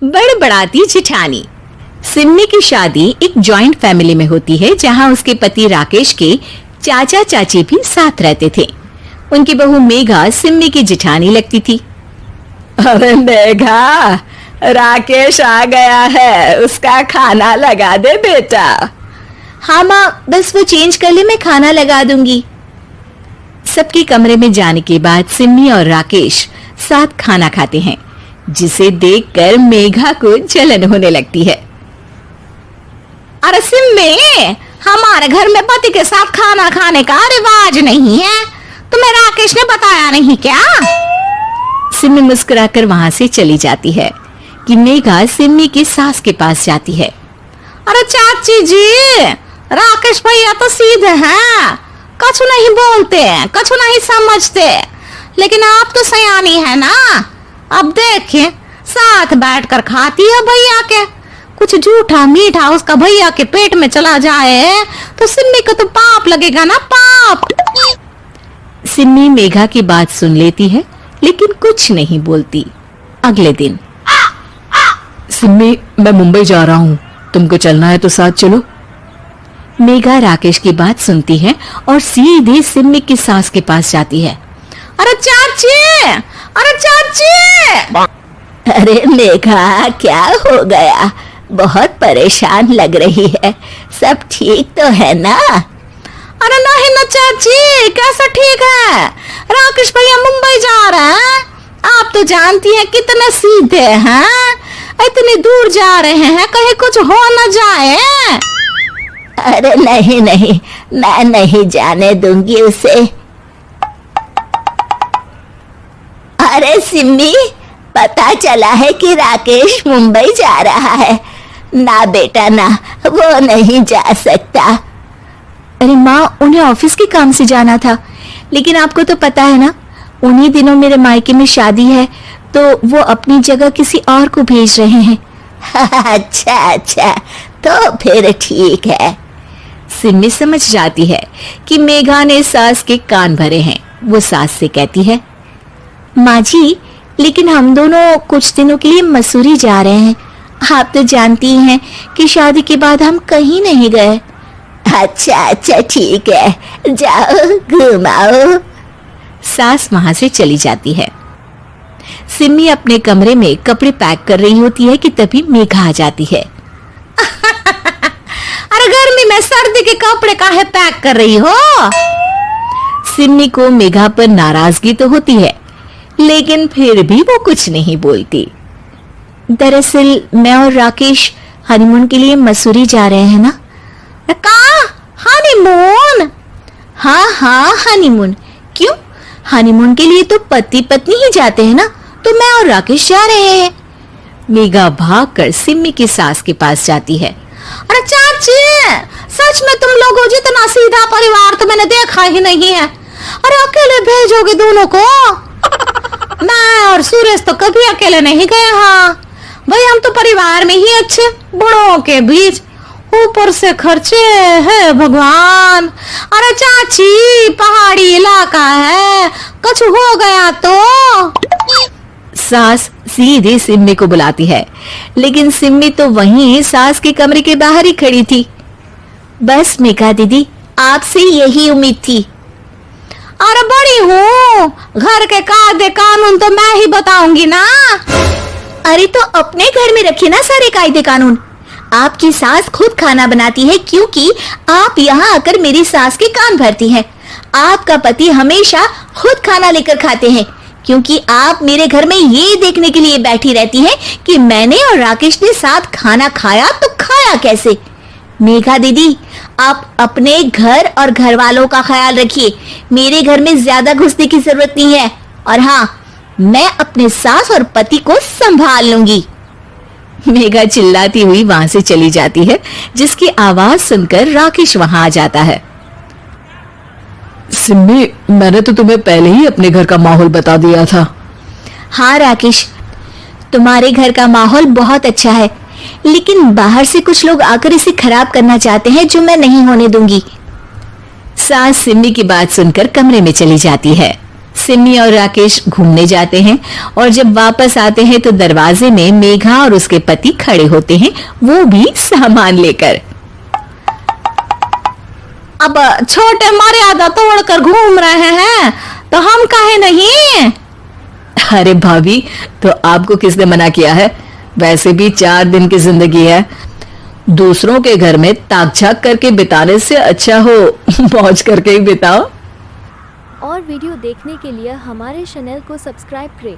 बड़बड़ाती जिठानी। सिम्मी की शादी एक जॉइंट फैमिली में होती है, जहां उसके पति राकेश के चाचा चाची भी साथ रहते थे। उनकी बहू मेघा सिम्मी की जिठानी लगती थी। अरे मेघा, राकेश आ गया है, उसका खाना लगा दे बेटा। हाँ माँ, बस वो चेंज कर ले, मैं खाना लगा दूंगी। सबके कमरे में जाने के बाद सिम्मी और राकेश साथ खाना खाते हैं, जिसे देखकर मेघा को जलन होने लगती है। अरे सिम्मी, हमारे घर में पति के साथ खाना खाने का रिवाज नहीं है, तुम्हें राकेश ने बताया नहीं क्या? सिम्मी मुस्कुराकर वहां से चली जाती है कि मेघा सिम्मी की सास के पास जाती है। अरे चाची जी, राकेश भैया तो सीधे हैं, कछु नहीं बोलते, कछु नहीं समझते, लेकिन आप तो सयानी है ना। अब देखिए, साथ बैठकर खाती है भैया के। कुछ झूठा मीठा उसका भैया के पेट में चला जाए तो सिम्मी को तो पाप लगेगा ना, पाप। सिम्मी मेघा की बात सुन लेती है, लेकिन कुछ नहीं बोलती। अगले दिन, सिम्मी, मैं मुंबई जा रहा हूँ, तुमको चलना है तो साथ चलो। मेघा राकेश की बात सुनती है और सीधे सिम्मी की सास के पास जाती है। अरे चाची, अरे चाची। अरे मेघा, क्या हो गया? बहुत परेशान लग रही है, सब ठीक तो है ना? अरे नहीं ना चाची, कैसा ठीक है? राकेश भैया मुंबई जा रहे हैं, आप तो जानती हैं कितने सीधे हैं, इतनी दूर जा रहे हैं, कहीं कुछ हो न जाए। अरे नहीं नहीं, मैं नहीं जाने दूंगी उसे। अरे सिम्मी, पता चला है कि राकेश मुंबई जा रहा है। ना बेटा ना, वो नहीं जा सकता। अरे माँ, उन्हें ऑफिस के काम से जाना था, लेकिन आपको तो पता है ना, उन्हीं दिनों मेरे मायके में शादी है, तो वो अपनी जगह किसी और को भेज रहे हैं। अच्छा अच्छा, तो फिर ठीक है। सिम्मी समझ जाती है कि मेघा ने सास के कान भरे हैं। वो सास से कहती है, माँ जी, लेकिन हम दोनों कुछ दिनों के लिए मसूरी जा रहे हैं। आप तो जानती हैं कि शादी के बाद हम कहीं नहीं गए। अच्छा अच्छा, ठीक है, जाओ घुमाओ। सास वहां से चली जाती है। सिम्मी अपने कमरे में कपड़े पैक कर रही होती है कि तभी मेघा आ जाती है। अरे गर्मी में सर्दी के कपड़े काहे पैक कर रही हो? सिम्मी को मेघा पर नाराजगी तो होती है, लेकिन फिर भी वो कुछ नहीं बोलती। दरअसल मैं और राकेश हनीमून के लिए मसूरी जा रहे हैं ना। कहाँ? हनीमून? हाँ हाँ, हनीमून। क्यों? हनीमून के लिए तो पति पत्नी ही जाते हैं ना, तो मैं और राकेश जा रहे हैं। मेघा भागकर सिम्मी की सास के पास जाती है। अरे चाची, सच में तुम लोगों जितना सीधा परिवार तो मैंने देखा ही नहीं है। अरे अकेले भेजोगे दोनों को? मैं और सुरेश तो कभी अकेले नहीं गए। हाँ भाई, हम तो परिवार में ही अच्छे, बड़ों के बीच, ऊपर से खर्चे है भगवान। अरे चाची, पहाड़ी इलाका है, कुछ हो गया तो? सास सीधे सिम्मी को बुलाती है, लेकिन सिम्मी तो वहीं सास के कमरे के बाहर ही खड़ी थी। बस मेघा दीदी, आपसे यही उम्मीद थी। अरे बड़ी हूँ, घर के कायदे कानून तो मैं ही बताऊंगी ना। अरे तो अपने घर में रखिए ना सारे कायदे कानून। आपकी सास खुद खाना बनाती है, क्योंकि आप यहाँ आकर मेरी सास के कान भरती हैं। आपका पति हमेशा खुद खाना लेकर खाते हैं, क्योंकि आप मेरे घर में ये देखने के लिए बैठी रहती हैं कि मैंने और राकेश ने साथ खाना खाया तो खाया कैसे। मेघा दीदी, आप अपने घर और घर वालों का ख्याल रखिए। मेरे घर में ज्यादा घुसने की जरूरत नहीं है, और हाँ, मैं अपने सास और पति को संभाल लूंगी। मेघा चिल्लाती हुई वहां से चली जाती है, जिसकी आवाज सुनकर राकेश वहां आ जाता है। सिम्मी, मैंने तो तुम्हें पहले ही अपने घर का माहौल बता दिया था। हाँ राकेश, तुम्हारे घर का माहौल बहुत अच्छा है, लेकिन बाहर से कुछ लोग आकर इसे खराब करना चाहते हैं, जो मैं नहीं होने दूंगी। सास सिम्मी की बात सुनकर कमरे में चली जाती है। सिमी और राकेश घूमने जाते हैं और जब वापस आते हैं तो दरवाजे में मेघा और उसके पति खड़े होते हैं, वो भी सामान लेकर। अब छोटे मर्यादा तोड़कर घूम रहे हैं तो हम काहे नहीं। अरे भाभी, तो आपको किसने मना किया है? वैसे भी 4 दिन की जिंदगी है, दूसरों के घर में ताक झाक करके बिताने से अच्छा हो मौज करके ही बिताओ। और वीडियो देखने के लिए हमारे चैनल को सब्सक्राइब करें।